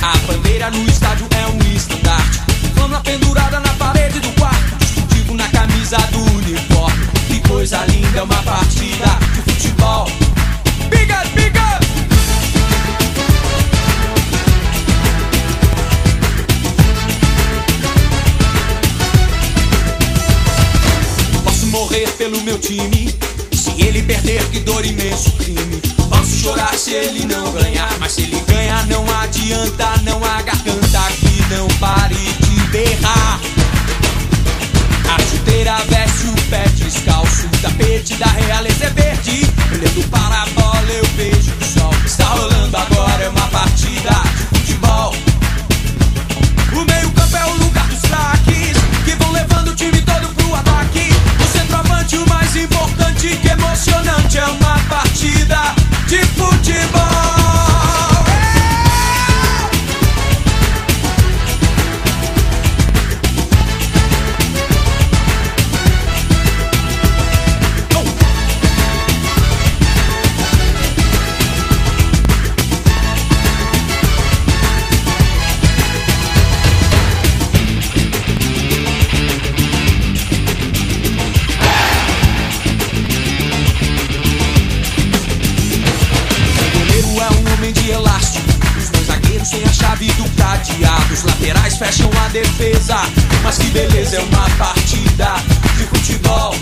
A bandeira no estádio é um estandarte, flama pendurada na parede do quarto, distintivo na camisa do uniforme. Que coisa linda, é uma partida de futebol. Big up, big up! Posso morrer pelo meu time, se ele perder, que dor, imenso crime. Posso chorar se ele não ganhar, mas se ele ganhar não adianta, não há garganta que não pare de berrar. A chuteira veste o pé descalço, o tapete da realeza é verde. Olhando para a bola eu vejo o sol. Está rolando agora, é uma partida de futebol. O meio campo é o lugar dos craques, que vão levando o time todo pro ataque. O centroavante, o mais importante, que emocionante, é uma partida de futebol. Sem a chave do cadeado, os laterais fecham a defesa. Mas que beleza, é uma partida de futebol.